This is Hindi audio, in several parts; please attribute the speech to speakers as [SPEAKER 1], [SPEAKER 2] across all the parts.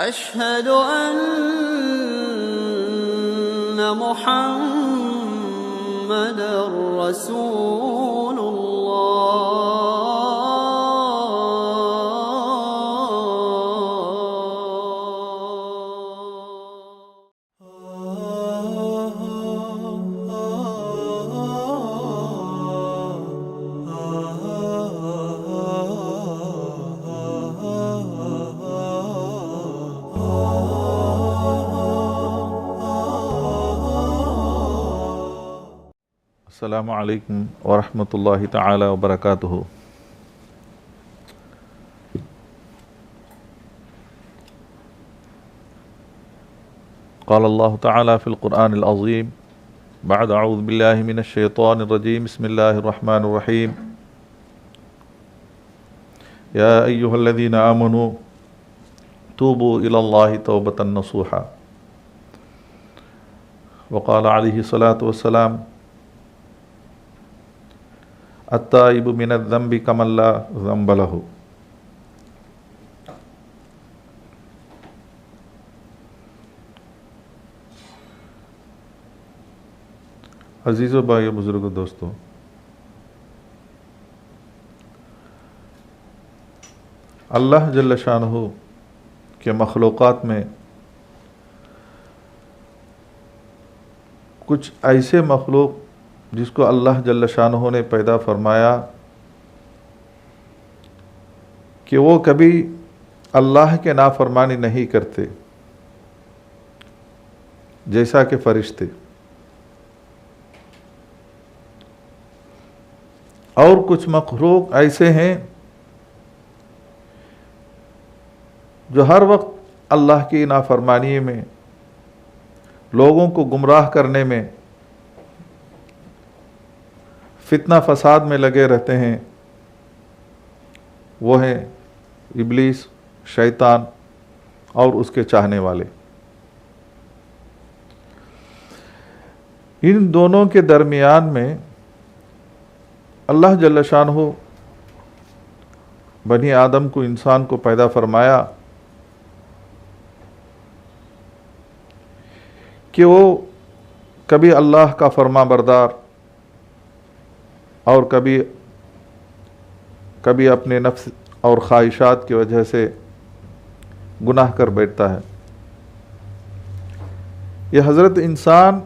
[SPEAKER 1] अशहदु अन्ना मुहम्मदर
[SPEAKER 2] अस्सलामु अलैकुम वरहमतुल्लाहि तआला वबरकातुहू। क़ाल अल्लाहु तआला फ़िल क़ुरआनिल अज़ीम बअद अऊज़ु बिल्लाहि मिनश शैतानिर रजीम बिस्मिल्लाहिर रहमानिर रहीम या अय्युहल्लज़ीना आमनू तूबू इलल्लाहि तौबतन नसूहा। वक़ाल अलैहि सलातु वस्सलाम अत्ताइबु मिनज़्ज़ंबि कमन ला ज़ंब लहू। अज़ीज़ो भाइयों बुज़ुर्गों दोस्तों, अल्लाह जल्ल शानहू के मखलूक़ात में कुछ ऐसे मखलूक जिसको अल्लाह जल्ल शानहू ने पैदा फरमाया कि वो कभी अल्लाह के नाफरमानी नहीं करते, जैसा कि फरिश्ते, और कुछ मखलूक ऐसे हैं जो हर वक्त अल्लाह की नाफरमानी में, लोगों को गुमराह करने में, फितना फसाद में लगे रहते हैं। वो हैं इब्लीस, शैतान और उसके चाहने वाले। इन दोनों के दरमियान में अल्लाह जल्ल शानहू बनी आदम को, इंसान को पैदा फरमाया कि वो कभी अल्लाह का फरमा बरदार और कभी अपने नफ्स और ख्वाहिशात की वजह से गुनाह कर बैठता है। यह हज़रत इंसान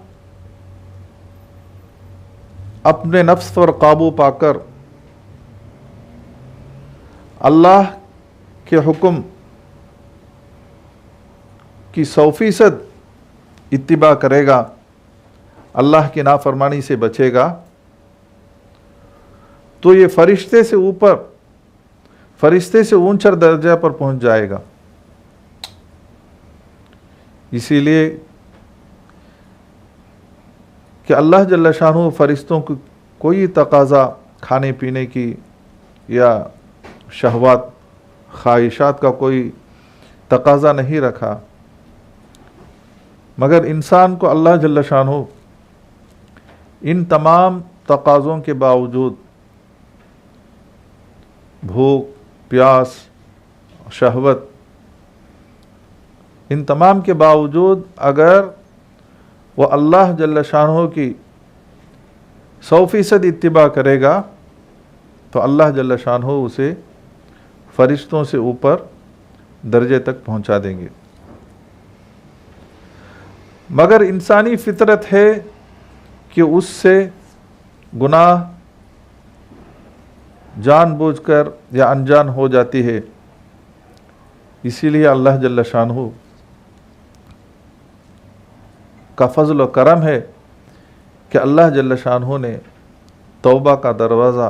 [SPEAKER 2] अपने नफ्स पर काबू पाकर अल्लाह के हुक्म की 100% इत्तिबा करेगा, अल्लाह की नाफरमानी से बचेगा, तो ये फरिश्ते से ऊपर, फरिश्ते से ऊंचा दर्जा पर पहुंच जाएगा। इसीलिए कि अल्लाह जल्ल शानहू फरिश्तों को कोई तकाज़ा खाने पीने की या शहवात, ख्वाहिशात का कोई तकाज़ा नहीं रखा, मगर इंसान को अल्लाह जल्ल शानहू इन तमाम तकाज़ों के बावजूद, भूख, प्यास, शहवत, इन तमाम के बावजूद अगर वह अल्लाह जल्ल शानहू की 100% इत्तिबा करेगा तो अल्लाह जल्ल शानहू उसे फरिश्तों से ऊपर दर्जे तक पहुंचा देंगे। मगर इंसानी फितरत है कि उससे गुनाह जानबूझकर या अनजान हो जाती है। इसीलिए अल्लाह जल्ल शानहू का फजल व करम है कि अल्लाह जल्ल शानहू ने तौबा का दरवाज़ा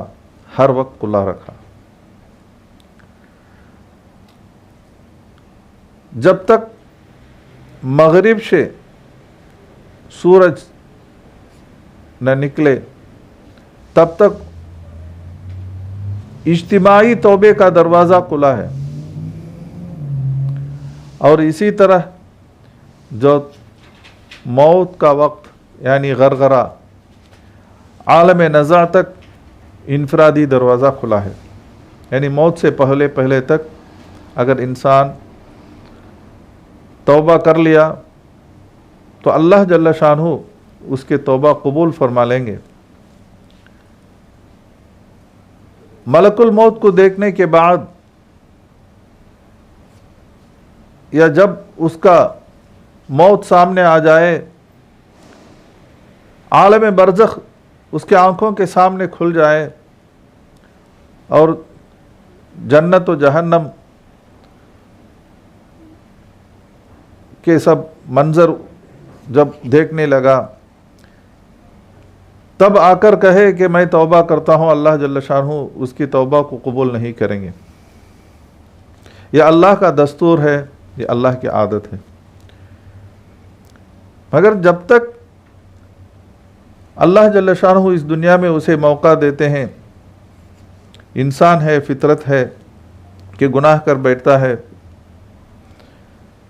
[SPEAKER 2] हर वक्त खुला रखा। जब तक मगरिब से सूरज न निकले तब तक इज्तिमाई तौबे का दरवाज़ा खुला है। और इसी तरह जो मौत का वक्त यानी गरगरा, आलम नज़ा तक इनफरादी दरवाज़ा खुला है। यानी मौत से पहले पहले तक अगर इंसान तौबा कर लिया तो अल्लाह जल्ल शानहू उसके तौबा कबूल फरमा लेंगे। मलकुल मौत को देखने के बाद या जब उसका मौत सामने आ जाए, आलम बरज़ख उसके आंखों के सामने खुल जाए और जन्नत और जहन्नम के सब मंजर जब देखने लगा, तब आकर कहे कि मैं तौबा करता हूँ, अल्लाह जल्ल शानहू उसकी तौबा को कबूल नहीं करेंगे। यह अल्लाह का दस्तूर है, ये अल्लाह की आदत है। मगर जब तक अल्लाह जल्ल शानहू इस दुनिया में उसे मौका देते हैं, इंसान है, फितरत है कि गुनाह कर बैठता है,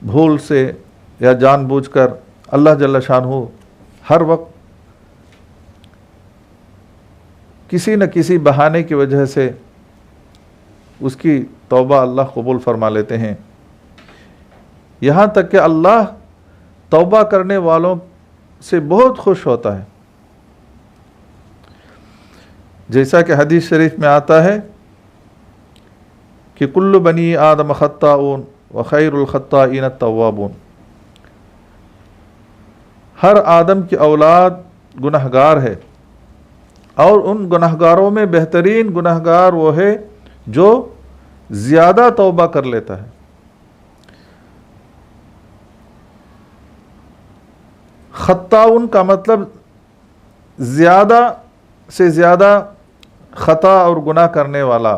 [SPEAKER 2] भूल से या जानबूझकर अल्लाह जल्ल शानहू हर वक्त किसी न किसी बहाने की वजह से उसकी तौबा अल्लाह कबूल फरमा लेते हैं। यहाँ तक कि अल्लाह तौबा करने वालों से बहुत खुश होता है। जैसा कि हदीस शरीफ में आता है कि कुल्लु बनी आदम खत्ताऊन व खैरुल खत्ताईन तव्वाबून, हर आदम की औलाद गुनहगार है और उन गुनहगारों में बेहतरीन गुनहगार वो है जो ज़्यादा तौबा कर लेता है। खत्ताउन का मतलब ज़्यादा से ज़्यादा ख़ता और गुनाह करने वाला।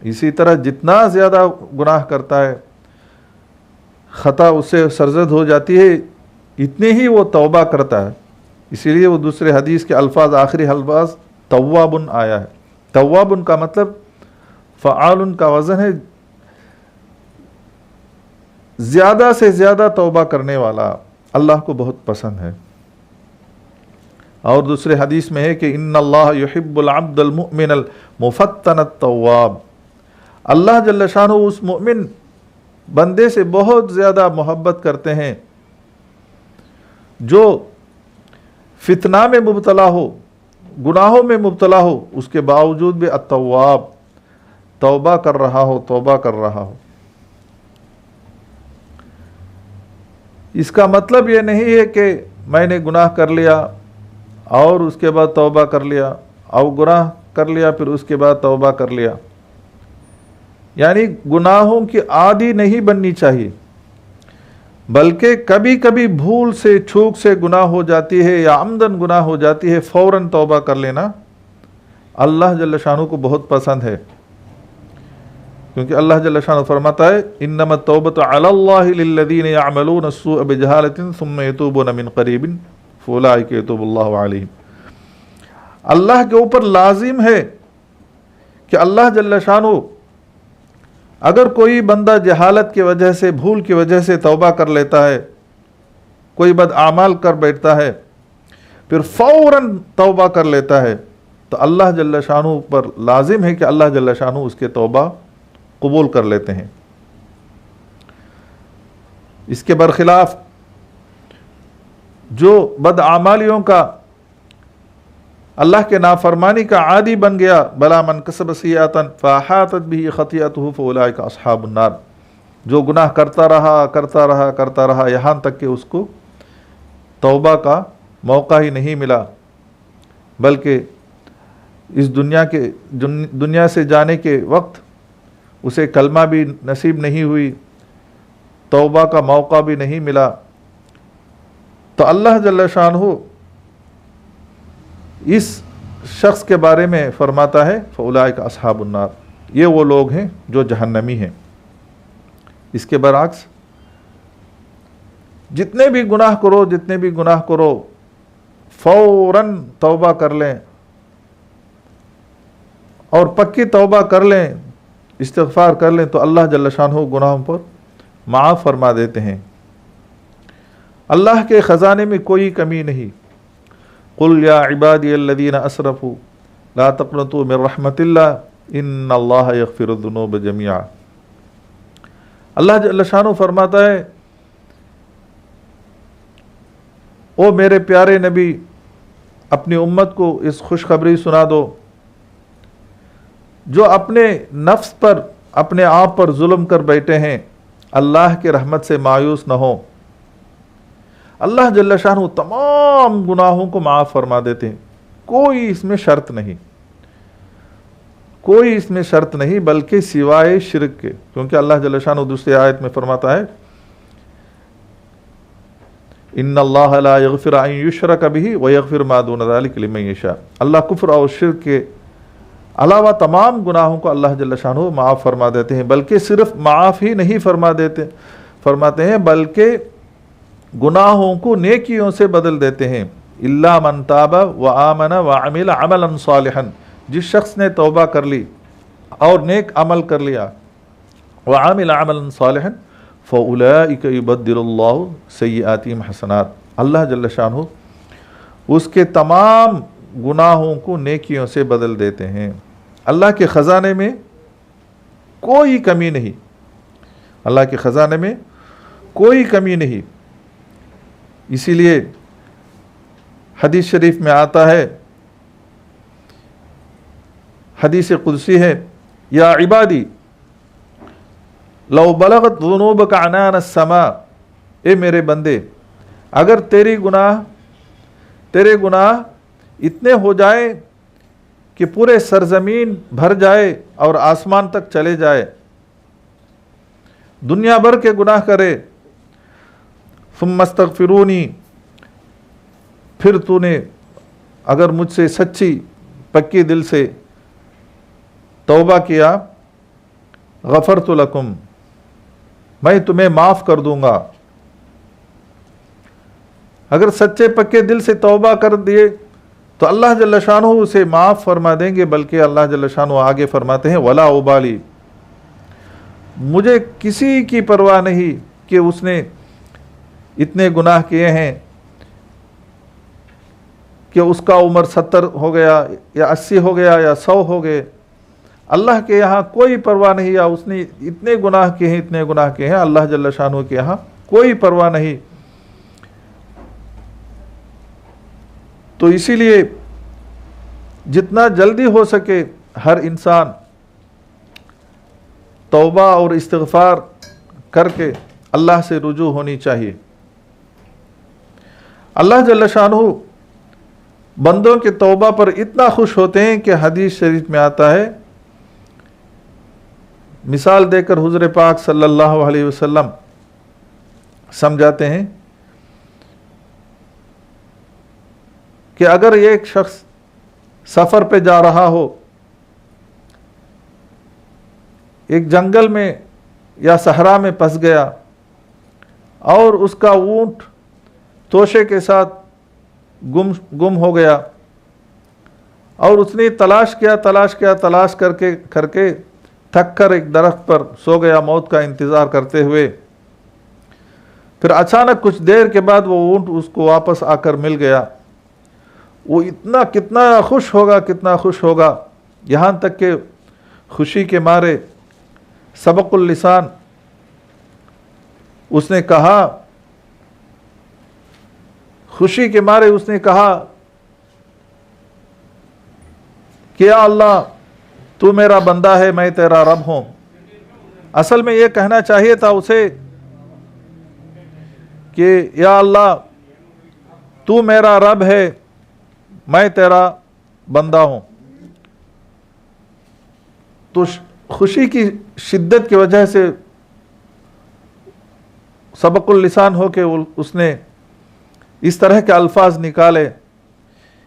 [SPEAKER 2] इसी तरह जितना ज़्यादा गुनाह करता है, ख़ता उससे सरजद हो जाती है, इतनी ही वो तौबा करता है। इसीलिए वो दूसरे हदीस के अल्फाज, आखिरी अल्फाज तव्वाबुन आया है। तव्वाबुन का मतलब फ़आलुन का वज़न है ज़्यादा से ज़्यादा तौबा करने वाला, अल्लाह को बहुत पसंद है। और दूसरे हदीस में है कि इन्नल्लाह युहिब्बुल अब्दल मुमिनल मुफत्तनत तव्वाब, अल्लाह जल्ल शानहू उस मुमिन बंदे से बहुत ज़्यादा मोहब्बत करते हैं जो फितना में मुब्तला हो, गुनाहों में मुब्तला हो, उसके बावजूद भी अत्तवाब, तौबा कर रहा हो, तौबा कर रहा हो। इसका मतलब ये नहीं है कि मैंने गुनाह कर लिया और उसके बाद तौबा कर लिया, और गुनाह कर लिया फिर उसके बाद तौबा कर लिया, यानी गुनाहों की आदी नहीं बननी चाहिए। बल्कि कभी कभी भूल से, चूक से गुनाह हो जाती है या आमदन गुनाह हो जाती है, फ़ौरन तौबा कर लेना अल्लाह जल्ल शानहू को बहुत पसंद है। क्योंकि अल्लाह जल्ल शानहू फरमाता है इन्नमा तौबतु अलल्लाहि लिल्लज़ीना यअमलूना अस्सूअ बिजहालतिन सुम्मा यतूबूना मिन क़रीबिन फ़उलाइका यतूबुल्लाहु अलैहिम। अल्लाह के ऊपर लाजिम है कि अल्लाह जल्ल शानहू अगर कोई बंदा जहालत की वजह से, भूल की वजह से तौबा कर लेता है, कोई बदआमाल कर बैठता है, फिर फ़ौरन तौबा कर लेता है, तो अल्लाह जल्ल शानहू पर लाजिम है कि अल्लाह जल्ल शानहू उसके तौबा कबूल कर लेते हैं। इसके बरखिलाफ जो बदआमालियों का, अल्लाह के नाफरमानी का आदी बन गया, बला मन कसब सियातन फ़अहातत बिही खतियतुहु फ़उलाइका अस्हाबुन नार, जो गुनाह करता रहा यहाँ तक कि उसको तौबा का मौका ही नहीं मिला, बल्कि इस दुनिया से जाने के वक्त उसे कलमा भी नसीब नहीं हुई, तौबा का मौका भी नहीं मिला, तो अल्लाह जल्ल शानहू इस शख्स के बारे में फरमाता है फ़उलाइका अस्हाबुन नार, ये वो लोग हैं जो जहन्नमी हैं। इसके बरअक्स जितने भी गुनाह करो फ़ौरन तौबा कर लें और पक्की तौबा कर लें, इस्तिग़फ़ार कर लें, तो अल्लाह जल्ल शानहू गुनाहों पर माफ़ फरमा देते हैं। अल्लाह के ख़ज़ाने में कोई कमी नहीं। कुल या इबादियल्लज़ीना असरफ़ू ला तक़नतू मिन रहमतिल्लाह इन्नल्लाह यग़फ़िरुज़्ज़ुनूब जमीआ। अल्लाह जल्ल शानहू फरमाता है ओ मेरे प्यारे नबी, अपनी उम्मत को इस खुशखबरी सुना दो, जो अपने नफ्स पर, अपने आप पर जुल्म कर बैठे हैं, अल्लाह की रहमत से मायूस न हो। अल्लाह जल्ल शानहू तमाम गुनाहों को माफ़ फरमा देते हैं, कोई इसमें शर्त नहीं, कोई इसमें शर्त नहीं, बल्कि सिवाय शिरक के। क्योंकि अल्लाह जल्ल शानहू दूसरी आयत में फरमाता है, इन्नल्लाह ला यग़फ़िरु अन युशरक बिही व यग़फ़िरु मा दून ज़ालिका लिमन यशा। अल्लाह कुफ्र और शिरक के अलावा तमाम गुनाहों को अल्लाह जल्ल शानहू माफ़ फरमा देते हैं, बल्कि सिर्फ माफ़ ही नहीं फरमाते हैं, बल्कि गुनाहों को नेकियों से बदल देते हैं। इल्ला मन ताबा व आमना व अमिल अमलन सालिहन, जिस शख्स ने तौबा कर ली और नेक अमल कर लिया, व आमिल अमलन सालिहन फ़उलाइका युबद्दिलुल्लाहु सय्यिआतिहिम हसनात, अल्लाह जल्ल शानहू उसके तमाम गुनाहों को नेकियों से बदल देते हैं। अल्लाह के ख़ज़ाने में कोई कमी नहीं, अल्लाह के ख़ज़ाने में कोई कमी नहीं। इसीलिए हदीस शरीफ में आता है, हदीस कुदसी है, या इबादी लौ बलगत ज़ुनूबका अनान अस्समा, ए मेरे बंदे, अगर तेरे गुनाह इतने हो जाए कि पूरे सरजमीन भर जाए और आसमान तक चले जाए, दुनिया भर के गुनाह करे, सुम्मस्तगफिरूनी, फिर तूने अगर मुझसे सच्ची पक्की दिल से तौबा किया, गफरतु लकुम, मैं तुम्हें माफ़ कर दूंगा। अगर सच्चे पक्के दिल से तौबा कर दिए तो अल्लाह जल्ल शानहू उसे माफ़ फरमा देंगे, बल्कि अल्लाह जल्ल शानहू आगे फरमाते हैं, वला उबाली, मुझे किसी की परवाह नहीं कि उसने इतने गुनाह किए हैं कि उसका उम्र 70 हो गया या 80 हो गया या 100 हो गए, अल्लाह के यहाँ कोई परवाह नहीं, या उसने इतने गुनाह किए हैं, इतने गुनाह किए हैं, अल्लाह जल्ल शानहू के यहाँ कोई परवाह नहीं। तो इसीलिए जितना जल्दी हो सके हर इंसान तौबा और इस्तिग़फ़ार करके अल्लाह से रुजू होनी चाहिए। अल्लाह जल्ल शानहू बंदों के तौबा पर इतना खुश होते हैं कि हदीस शरीफ में आता है, मिसाल देकर हुज़ूर पाक सल्लल्लाहु अलैहि वसल्लम समझाते हैं कि अगर एक शख्स सफ़र पे जा रहा हो, एक जंगल में या सहरा में फंस गया और उसका ऊँट तोशे के साथ गुम हो गया, और उसने तलाश करके थक कर एक दरख्त पर सो गया मौत का इंतज़ार करते हुए। फिर अचानक कुछ देर के बाद वो ऊँट उसको वापस आकर मिल गया। वो कितना खुश होगा, यहाँ तक कि खुशी के मारे सबकुल लिसान उसने कहा, खुशी के मारे उसने कहा कि या अल्लाह, तू मेरा बंदा है, मैं तेरा रब हूँ। असल में ये कहना चाहिए था उसे कि या अल्लाह, तू मेरा रब है, मैं तेरा बंदा हूँ। तो खुशी की शिद्दत की वजह से सबकुल लिसान हो के उसने इस तरह के अल्फाज निकाले।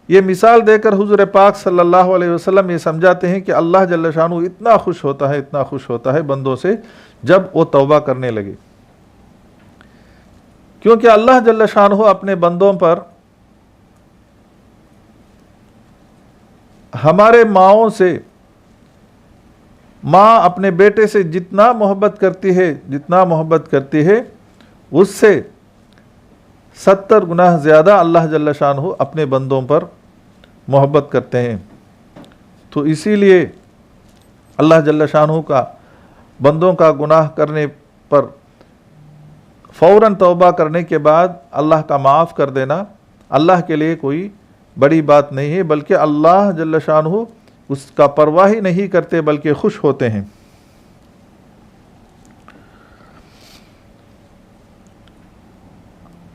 [SPEAKER 2] ये मिसाल देकर हुज़ूर पाक सल्लल्लाहु अलैहि वसल्लम ये समझाते हैं कि अल्लाह जल्ल शानहू इतना खुश होता है बंदों से जब वो तौबा करने लगे, क्योंकि अल्लाह जल्ल शानहू अपने बंदों पर हमारे माओं से, माँ अपने बेटे से जितना मोहब्बत करती है उससे 70 गुना ज़्यादा अल्लाह जल्ल शानहू अपने बंदों पर मोहब्बत करते हैं। तो इसीलिए अल्लाह जल्ल शानहू का बंदों का गुनाह करने पर फ़ौरन तौबा करने के बाद अल्लाह का माफ़ कर देना अल्लाह के लिए कोई बड़ी बात नहीं है, बल्कि अल्लाह जल्ल शानहू उसका परवाह ही नहीं करते बल्कि खुश होते हैं।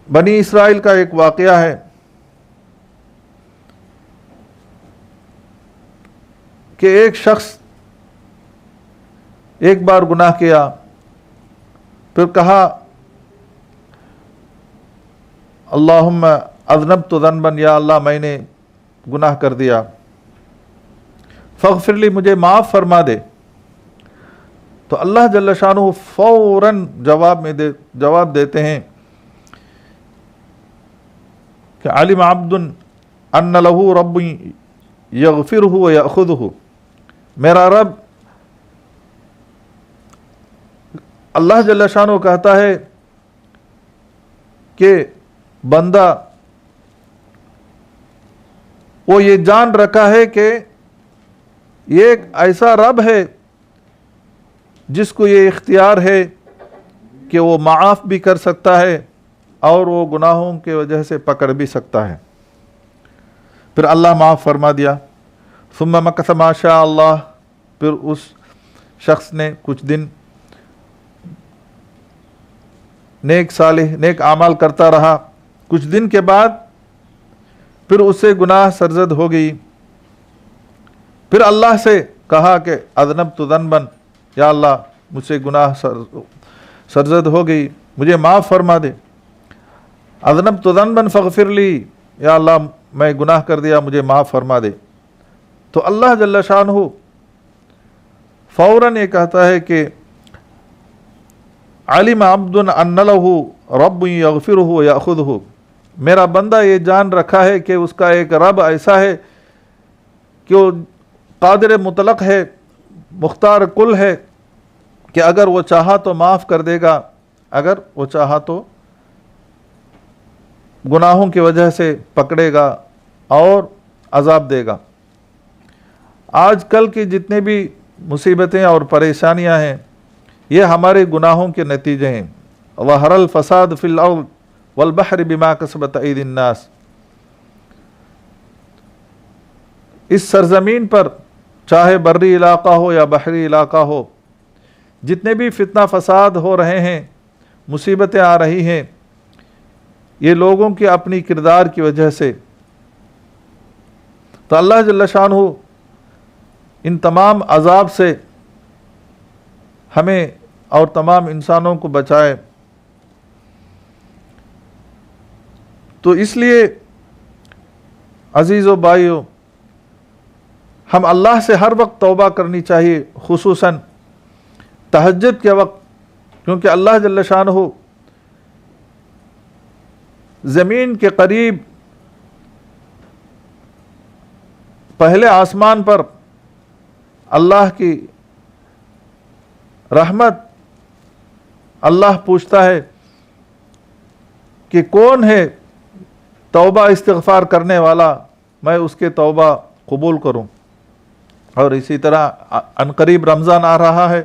[SPEAKER 2] बनी इसराइल का एक वाक़या है कि एक शख्स एक बार गुनाह किया, फिर कहा अल्लाहुम्मा अज़नबतु ज़न्बन, या अल्लाह मैंने गुनाह कर दिया, फ़ग़फ़िरली, मुझे माफ़ फरमा दे। तो अल्लाह जल्ल शानुहु फ़ौरन जवाब देते हैं कि आलिम अब्दुन अन्न लहू रब्बुन यग़फ़िरुहु व यअख़ुज़ुहु, मेरा रब अल्लाह जल्ल शानुहु कहता है कि बंदा वो ये जान रखा है कि ये एक ऐसा रब है जिसको ये इख्तियार है कि वो माफ़ भी कर सकता है और वो गुनाहों के वजह से पकड़ भी सकता है। फिर अल्लाह माफ़ फरमा दिया। सुम्मा मकस माशा अल्लाह, फिर उस शख्स ने कुछ दिन नेक सालिह नेक आमाल करता रहा। कुछ दिन के बाद फिर उससे गुनाह सरजद हो गई। फिर अल्लाह से कहा कि अज़नबतु ज़न्बन, या अल्लाह मुझसे गुनाह सरजद हो गई, मुझे माफ़ फरमा दे। अज़नबतु ज़न्बन फ़ग़फ़िरली, या अल्लाह मैं गुनाह कर दिया, मुझे माफ़ फरमा दे। तो अल्लाह जल्ल शानुहु फ़ौरन ये कहता है कि आलिम अब्दुन अन्न लहू रब्बुन यग़फ़िरुहु व यअख़ुज़ुहु, मेरा बंदा ये जान रखा है कि उसका एक रब ऐसा है कि वो कादिर मुतलक है, मुख्तार कुल है, कि अगर वो चाहा तो माफ़ कर देगा, अगर वो चाहा तो गुनाहों की वजह से पकड़ेगा और अज़ाब देगा। आजकल की जितने भी मुसीबतें और परेशानियां हैं ये हमारे गुनाहों के नतीजे हैं। वहरल फसाद फिल अर्द वल बहर बिमा कसबत अयदीन नास, इस सरजमीन पर चाहे बर्री इलाका हो या बहरी इलाका हो, जितने भी फितना फसाद हो रहे हैं, मुसीबतें आ रही हैं, ये लोगों के अपनी किरदार की वजह से। तो अल्लाह जल्ल शानुहु इन तमाम अजाब से हमें और तमाम इंसानों को बचाए। तो इसलिए अजीज़ व भाइयों, हम अल्लाह से हर वक्त तौबा करनी चाहिए, खुसूसन तहज्जुद के वक्त, क्योंकि अल्लाह जल्ल शानुहु ज़मीन के करीब पहले आसमान पर अल्लाह की रहमत, अल्लाह पूछता है कि कौन है तौबा इस्तिग़फ़ार करने वाला, मैं उसके तौबा कबूल करूं। और इसी तरह अनकरीब रमज़ान आ रहा है।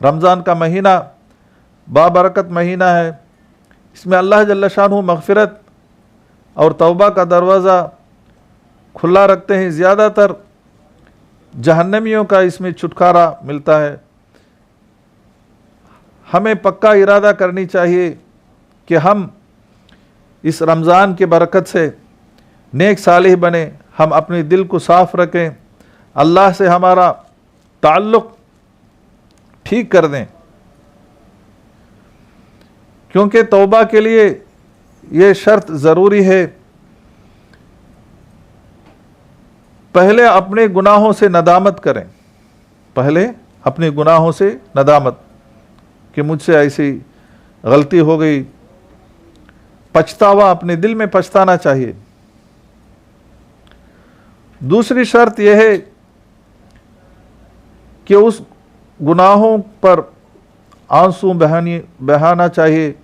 [SPEAKER 2] रमज़ान का महीना बाबरकत महीना है, इसमें अल्लाह जल्ल शानुहु मग़फ़िरत और तौबा का दरवाज़ा खुला रखते हैं। ज़्यादातर जहन्नमियों का इसमें छुटकारा मिलता है। हमें पक्का इरादा करनी चाहिए कि हम इस रमज़ान की बरकत से नेक सालिह बने, हम अपने दिल को साफ़ रखें, अल्लाह से हमारा ताल्लुक़ ठीक कर दें, क्योंकि तौबा के लिए ये शर्त ज़रूरी है, पहले अपने गुनाहों से नदामत करें, पहले अपने गुनाहों से नदामत कि मुझसे ऐसी गलती हो गई, पछतावा अपने दिल में पछताना चाहिए। दूसरी शर्त यह है कि उस गुनाहों पर आंसू बहाना चाहिए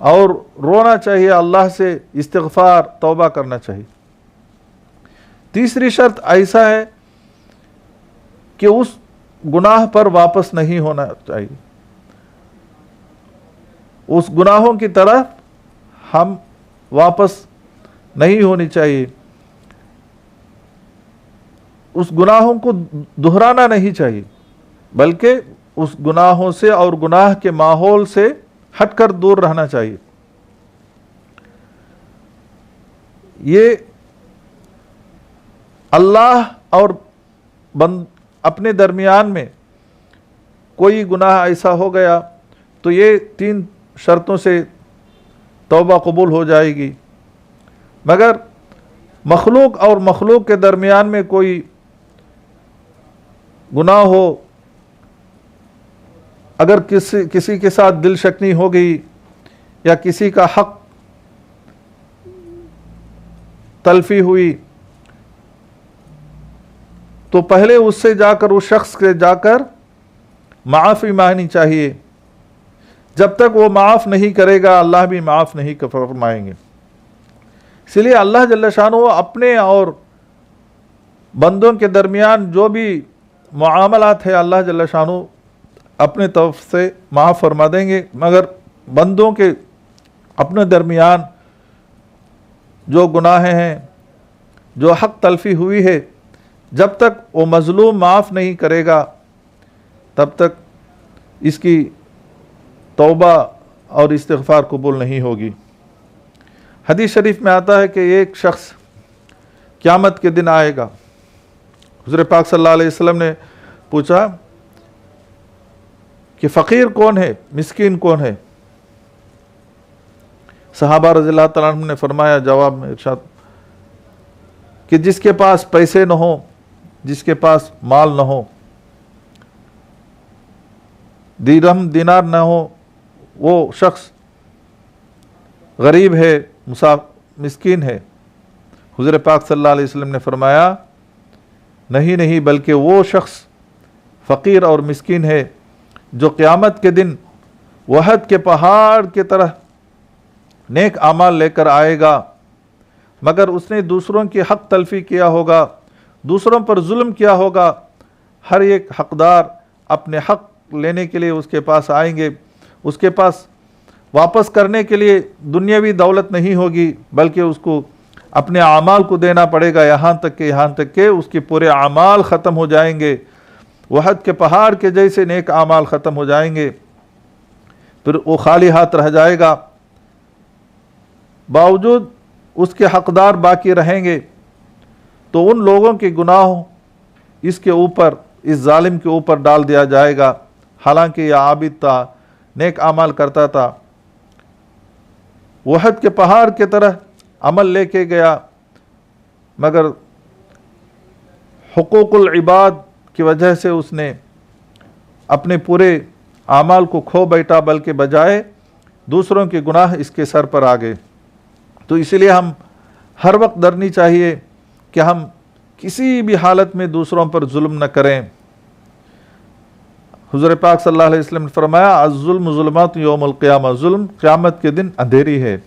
[SPEAKER 2] और रोना चाहिए, अल्लाह से इस्तिग़फ़ार तौबा करना चाहिए। तीसरी शर्त ऐसा है कि उस गुनाह पर वापस नहीं होना चाहिए, उस गुनाहों की तरफ हम वापस नहीं होनी चाहिए, उस गुनाहों को दोहराना नहीं चाहिए, बल्कि उस गुनाहों से और गुनाह के माहौल से हटकर दूर रहना चाहिए। ये अल्लाह और अपने दरमियान में कोई गुनाह ऐसा हो गया तो ये 3 शर्तों से तौबा कबूल हो जाएगी। मगर मखलूक और मखलूक के दरमियान में कोई गुनाह हो, अगर किसी के साथ दिल शक्नी हो गई या किसी का हक तलफी हुई, तो पहले उससे जाकर, उस शख्स के जाकर माफ़ी मांगनी चाहिए। जब तक वो माफ़ नहीं करेगा अल्लाह भी माफ़ नहीं फरमाएंगे। इसलिए अल्लाह जल्ल शानो अपने और बंदों के दरमियान जो भी मुआमलात है अल्लाह जल्ल शानो अपने तरफ से माफ़ फरमा देंगे। मगर बंदों के अपने दरमियान जो गुनाहें हैं, जो हक तलफी हुई है, जब तक वो मज़लूम माफ़ नहीं करेगा तब तक इसकी तौबा और इस्तिग़फ़ार कबूल नहीं होगी। हदीस शरीफ में आता है कि एक शख्स क़यामत के दिन आएगा। हुज़ूर पाक सल्लल्लाहु अलैहि वसल्लम ने पूछा कि फ़कीर कौन है, मिस्कीन कौन है? सहाबा रज़ियल्लाहु तआला अन्हुम ने फरमाया जवाब में इरशाद कि जिसके पास पैसे न हो, जिसके पास माल न हो, दिरहम दिनार न हो, वो शख्स गरीब है, मिस्कीन है। हुज़ूर पाक सल्लल्लाहु अलैहि वसल्लम ने फरमाया नहीं, बल्कि वो शख्स फ़कीर और मिस्कीन है जो क़यामत के दिन वहद के पहाड़ के तरह नेक आमाल लेकर आएगा, मगर उसने दूसरों की हक तलफी किया होगा, दूसरों पर जुल्म किया होगा। हर एक हकदार अपने हक लेने के लिए उसके पास आएंगे। उसके पास वापस करने के लिए दुनियावी दौलत नहीं होगी, बल्कि उसको अपने आमाल को देना पड़ेगा, यहाँ तक के उसके पूरे आमाल ख़त्म हो जाएंगे, वहद के पहाड़ के जैसे नेक आमाल ख़त्म हो जाएंगे। फिर वो खाली हाथ रह जाएगा, बावजूद उसके हकदार बाकी रहेंगे। तो उन लोगों के गुनाह इसके ऊपर, इस जालिम के ऊपर डाल दिया जाएगा। हालांकि यह आबिद था, नेक अमल करता था, वहद के पहाड़ की तरह अमल लेके गया, मगर हुकूकुल इबाद की वजह से उसने अपने पूरे आमाल को खो बैठा, बल्कि बजाय दूसरों के गुनाह इसके सर पर आ गए। तो इसलिए हम हर वक्त डरनी चाहिए कि हम किसी भी हालत में दूसरों पर जुल्म न करें। हुज़ूर पाक सल्लल्लाहु अलैहि वसल्लम ने फरमाया अज़्ज़ुल्मु ज़ुल्मातु यौमुल क़ियामा, जुल्म क़यामत के दिन अंधेरी है।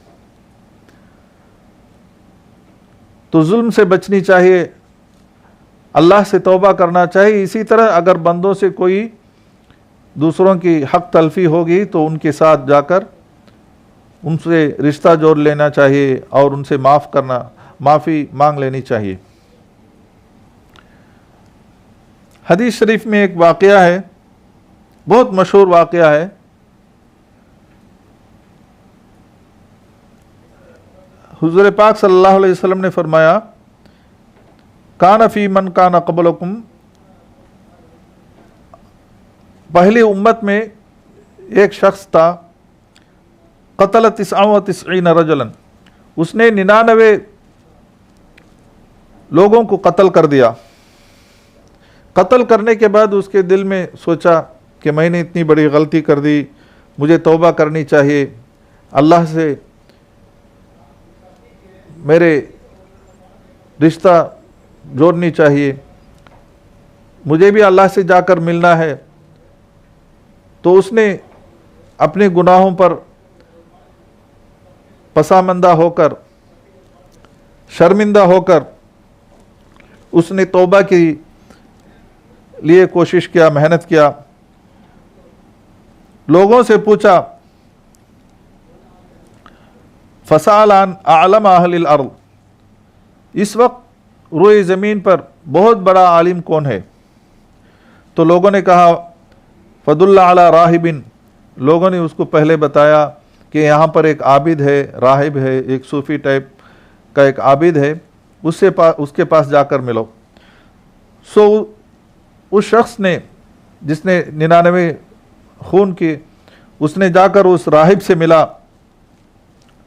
[SPEAKER 2] तो जुल्म से बचनी चाहिए, अल्लाह से तौबा करना चाहिए। इसी तरह अगर बंदों से कोई दूसरों की हक तलफी होगी तो उनके साथ जाकर उनसे रिश्ता जोड़ लेना चाहिए और उनसे माफ़ी मांग लेनी चाहिए। हदीस शरीफ में एक वाक़या है, बहुत मशहूर वाक़या है। हुज़ूर पाक सल्लल्लाहु अलैहि वसल्लम ने फरमाया कान फी मन कान क़बलकुम, पहली उम्मत में एक शख्स था, क़तल 99 रजुलन, उसने 99 लोगों को कत्ल कर दिया। कत्ल करने के बाद उसके दिल में सोचा कि मैंने इतनी बड़ी गलती कर दी, मुझे तौबा करनी चाहिए, अल्लाह से मेरे रिश्ता जोड़नी चाहिए, मुझे भी अल्लाह से जाकर मिलना है। तो उसने अपने गुनाहों पर पसामंदा होकर, शर्मिंदा होकर उसने तौबा के लिए कोशिश किया, मेहनत किया, लोगों से पूछा, फसाल अन आलम अहलिल अर्द, इस वक्त रोए ज़मीन पर बहुत बड़ा आलिम कौन है? तो लोगों ने कहा फदुल्ला अला राहिबिन, लोगों ने उसको पहले बताया कि यहाँ पर एक आबिद है, राहिब है, एक सूफ़ी टाइप का एक आबिद है, उसके पास जाकर मिलो। सो उस शख्स ने जिसने 99 खून की, उसने जाकर उस राहिब से मिला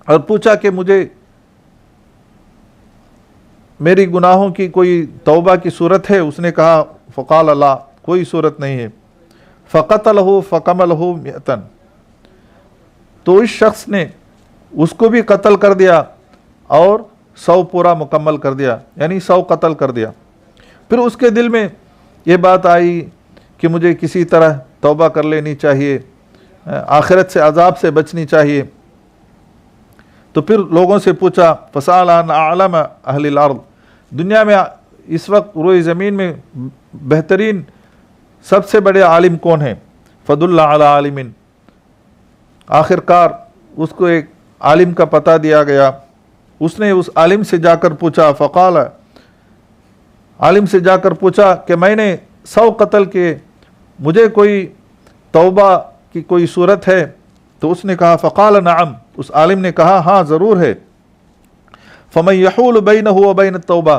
[SPEAKER 2] और पूछा कि मुझे मेरी गुनाहों की कोई तौबा की सूरत है? उसने कहा फ़क़ाल अल्लाह, कोई सूरत नहीं है। फ़क़तलहु फ़क़मलहु मिअतन, तो इस शख्स ने उसको भी कत्ल कर दिया और 100 पूरा मुकम्मल कर दिया, यानी 100 कत्ल कर दिया। फिर उसके दिल में ये बात आई कि मुझे किसी तरह तौबा कर लेनी चाहिए, आखिरत से अजाब से बचनी चाहिए। तो फिर लोगों से पूछा फ़साल अन आलम अहलिल अर्द, दुनिया में इस वक्त रोए ज़मीन में बेहतरीन सबसे बड़े आलिम कौन है? फदुल्ला अला आलिमिन, आखिरकार उसको एक आलिम का पता दिया गया। उसने उस आलिम से जाकर पूछा, फ़क़ाल, आलिम से जाकर पूछा कि मैंने 100 कत्ल किए, मुझे कोई तौबा की कोई सूरत है? तो उसने कहा फ़क़ाल नअम, उस आलिम ने कहा हाँ ज़रूर है। फ़मन यहूल बैनहु व बैन तौबा,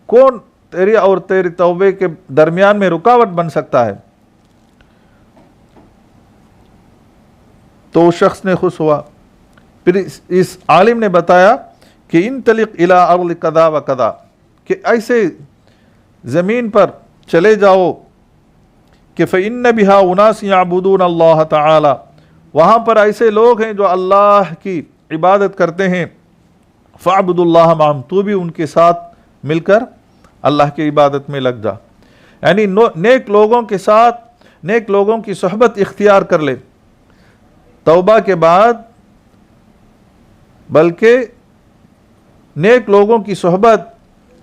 [SPEAKER 2] कौन तेरी और तेरे तौबे के दरमियान में रुकावट बन सकता है? तो उस शख्स ने खुश हुआ। फिर इस आलिम ने बताया कि इन तलिक इला अर्ल कदा व कदा, कि ऐसे ज़मीन पर चले जाओ कि फ़इन्न बिहा उनास याबुदून अल्लाह ताला, वहाँ पर ऐसे लोग हैं जो अल्लाह की इबादत करते हैं। फ़अब्दुल्लाह माम, तू भी उनके साथ मिलकर अल्लाह की इबादत में लग जा, यानी नेक लोगों के साथ नेक लोगों की सोहबत इख्तियार कर ले तौबा के बाद, बल्कि नेक लोगों की सोहबत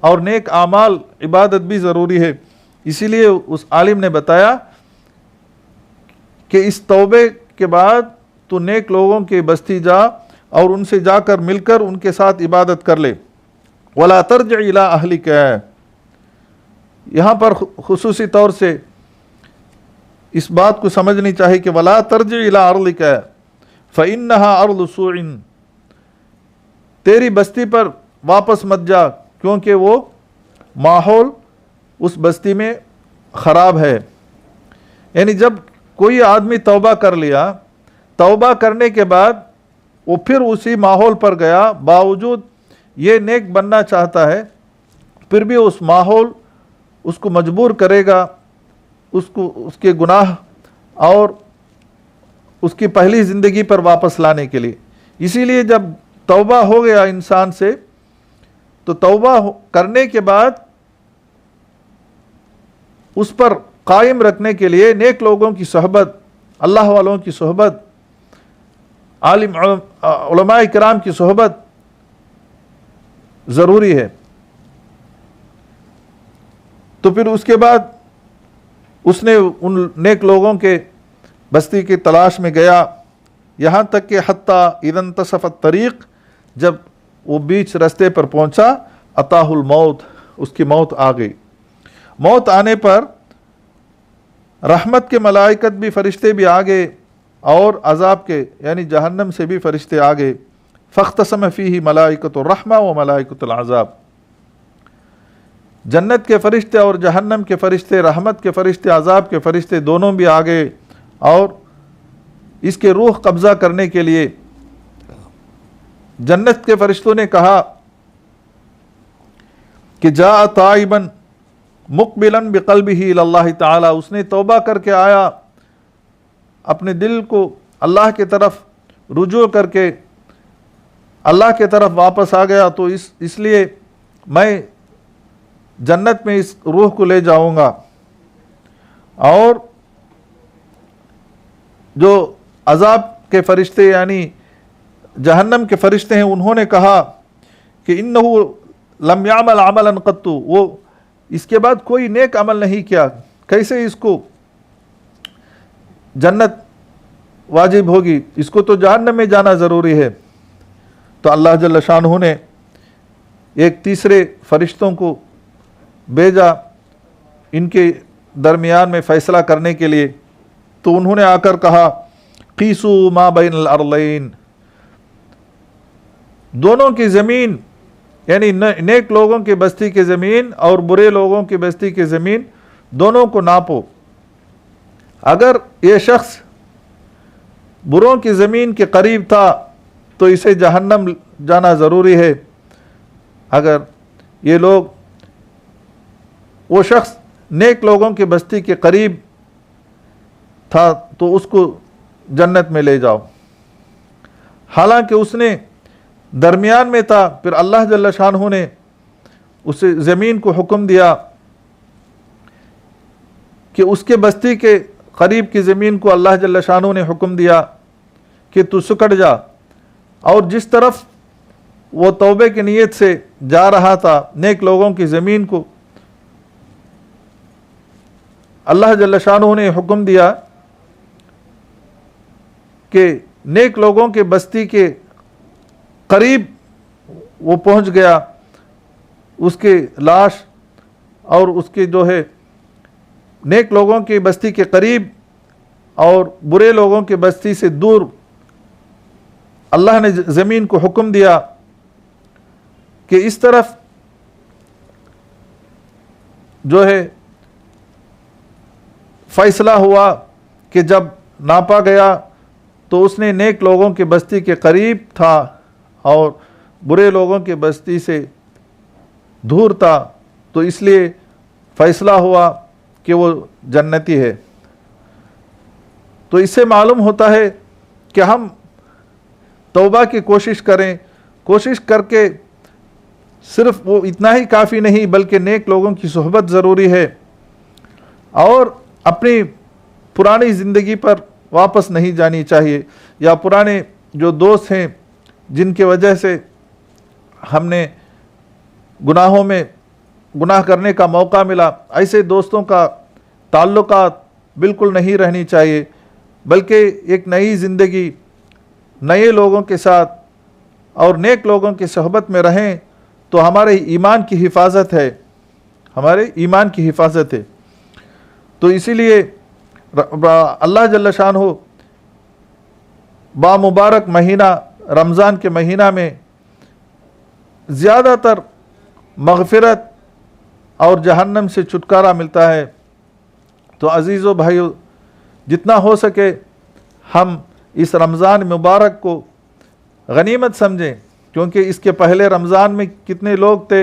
[SPEAKER 2] और नेक आमाल इबादत भी ज़रूरी है। इसीलिए उस आलिम ने बताया कि इस तौबे के बाद तो नेक लोगों के बस्ती जा और उनसे जाकर मिलकर उनके साथ इबादत कर ले। वला तर्ज इला अहलिक, यहाँ पर खुसूसी तौर से इस बात को समझनी चाहिए कि वला तर्ज इला अर्लिक फ़इन्नहा अर्ल सूइन, तेरी बस्ती पर वापस मत जा क्योंकि वो माहौल उस बस्ती में ख़राब है। यानी जब कोई आदमी तौबा कर लिया, तौबा करने के बाद वो फिर उसी माहौल पर गया, बावजूद ये नेक बनना चाहता है, फिर भी उस माहौल उसको मजबूर करेगा उसको उसके गुनाह और उसकी पहली ज़िंदगी पर वापस लाने के लिए। इसीलिए जब तौबा हो गया इंसान से, तो तौबा करने के बाद उस पर कायम रखने के लिए नेक लोगों की सोहबत, अल्लाह वालों की सोहबत, आलिम उलमाए किराम की सोहबत ज़रूरी है। तो फिर उसके बाद उसने उन नेक लोगों के बस्ती की तलाश में गया, यहाँ तक कि हत्ता इदन तसफ़त तरीक़, जब वो बीच रास्ते पर पहुँचा, अताहुल मौत, उसकी मौत आ गई। मौत आने पर रहमत के मलाइकत भी फरिश्ते भी आ गए और अजाब के यानी जहन्नम से भी फरिश्ते आ गए। फ़ख्तसम फ़ीही मलाइकतुर रहमा व मलाइकतुल अज़ाब, जन्नत के फरिश्ते और जहन्नम के फरिश्ते, रहमत के फरिश्ते, अजाब के फरिश्ते दोनों भी आ गए और इसके रूह कब्ज़ा करने के लिए जन्नत के फरिश्तों ने कहा कि जा ताइबन मुक़बिलन बिक़ल्बिही इलल्लाह ताला, उसने तौबा करके आया, अपने दिल को अल्लाह के तरफ रुजू करके अल्लाह के तरफ वापस आ गया, तो इसलिए मैं जन्नत में इस रूह को ले जाऊंगा। और जो अजाब के फरिश्ते यानी जहन्नम के फरिश्ते हैं, उन्होंने कहा कि इन्नहु लम यामल अमलन क़त्तु, वो इसके बाद कोई नेक अमल नहीं किया, कैसे इसको जन्नत वाजिब होगी, इसको तो जहन्नम में जाना ज़रूरी है। तो अल्लाह जल्ल शानहू ने एक तीसरे फरिश्तों को भेजा इनके दरमियान में फ़ैसला करने के लिए। तो उन्होंने आकर कहा क़ीसू मा बैनल अर्लैन, दोनों की ज़मीन यानी नेक लोगों की बस्ती की ज़मीन और बुरे लोगों की बस्ती की ज़मीन दोनों को नापो। अगर ये शख्स बुरों की ज़मीन के करीब था तो इसे जहन्नम जाना ज़रूरी है। अगर ये लोग वो शख्स नेक लोगों की बस्ती के करीब था तो उसको जन्नत में ले जाओ। हालांकि उसने दरमियान में था, फिर अल्लाह जल्ल शानहू ने उसे ज़मीन को हुक्म दिया कि उसके बस्ती के करीब की ज़मीन को अल्लाह जल्ल शानहू ने हुक्म दिया कि तू सुकड़ जा। और जिस तरफ वो तौबे की नीयत से जा रहा था नेक लोगों की ज़मीन को, अल्लाह जल्ल शानहू ने हुक्म दिया कि नेक लोगों के बस्ती के करीब वो पहुंच गया, उसके लाश और उसके जो है नेक लोगों की बस्ती के करीब और बुरे लोगों की बस्ती से दूर अल्लाह ने ज़मीन को हुक्म दिया कि इस तरफ जो है फ़ैसला हुआ कि जब नापा गया तो उसने नेक लोगों की बस्ती के करीब था और बुरे लोगों की बस्ती से दूर था, तो इसलिए फ़ैसला हुआ कि वो जन्नती है। तो इससे मालूम होता है कि हम तौबा की कोशिश करें, कोशिश करके सिर्फ वो इतना ही काफ़ी नहीं बल्कि नेक लोगों की सोहबत ज़रूरी है और अपनी पुरानी ज़िंदगी पर वापस नहीं जानी चाहिए, या पुराने जो दोस्त हैं जिनके वजह से हमने गुनाहों में गुनाह करने का मौका मिला, ऐसे दोस्तों का ताल्लुकात बिल्कुल नहीं रहनी चाहिए, बल्कि एक नई ज़िंदगी नए लोगों के साथ और नेक लोगों की सोहबत में रहें तो हमारे ईमान की हिफाजत है, हमारे ईमान की हिफाजत है। तो इसीलिए अल्लाह जल्ल शानहू बामुबारक महीना रमज़ान के महीना में ज़्यादातर मग़फ़िरत और जहन्नम से छुटकारा मिलता है। तो अज़ीज़ो भाइयों, जितना हो सके हम इस रमज़ान मुबारक को गनीमत समझें, क्योंकि इसके पहले रमज़ान में कितने लोग थे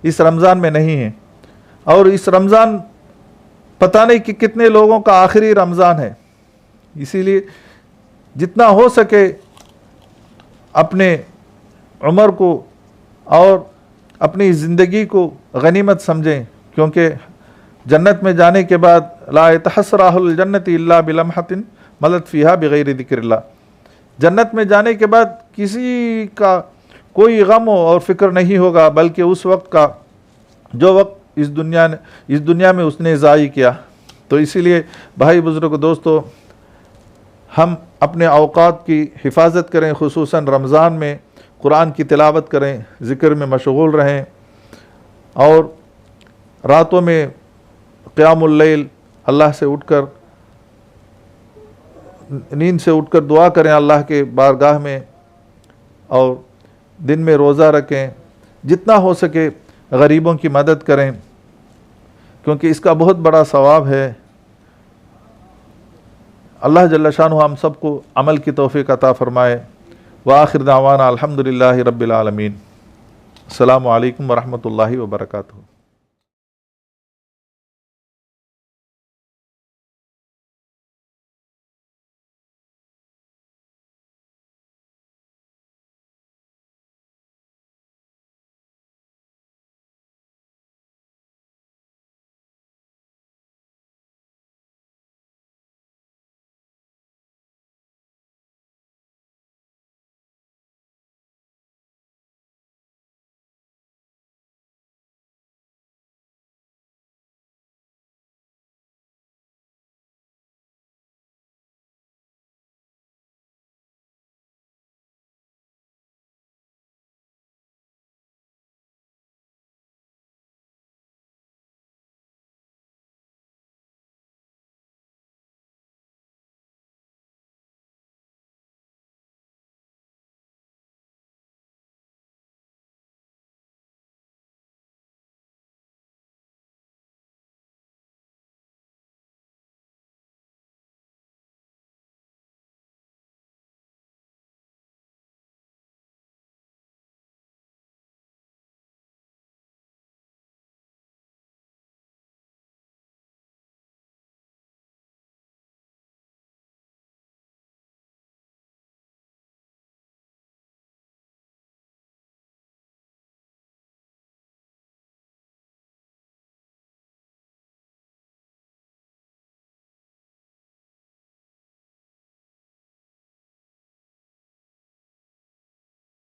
[SPEAKER 2] इस रमज़ान में नहीं हैं, और इस रमज़ान पता नहीं कि कितने लोगों का आखिरी रमज़ान है। इसीलिए जितना हो सके अपने उम्र को और अपनी ज़िंदगी को गनीमत समझें, क्योंकि जन्नत में जाने के बाद ला यतहस्सराहुल जन्नति इल्ला बिलम्हतिन मलत फ़ीहा बिगैरि ज़िक्रिल्लाह, जन्नत में जाने के बाद किसी का कोई गम और फ़िक्र नहीं होगा, बल्कि उस वक्त का जो वक्त इस दुनिया में उसने ज़ाई किया। तो इसीलिए भाई बुज़ुर्ग दोस्तों, हम अपने औक़ात की हिफाजत करें, खुसूसन रमज़ान में कुरान की तिलावत करें, ज़िक्र में मशगूल रहें और रातों में क़ियामुल लैल अल्लाह से उठकर नींद से उठकर दुआ करें अल्लाह के बारगाह में, और दिन में रोज़ा रखें, जितना हो सके गरीबों की मदद करें, क्योंकि इसका बहुत बड़ा सवाब है। अल्लाह जल्ल शानहू हम सबको अमल की तौफ़ीक़ अता फ़रमाए। व आखिर दावाना अल्हम्दुलिल्लाहि रब्बिल आलमीन। अस्सलामु अलैकुम व रहमतुल्लाहि व बरकातुहू।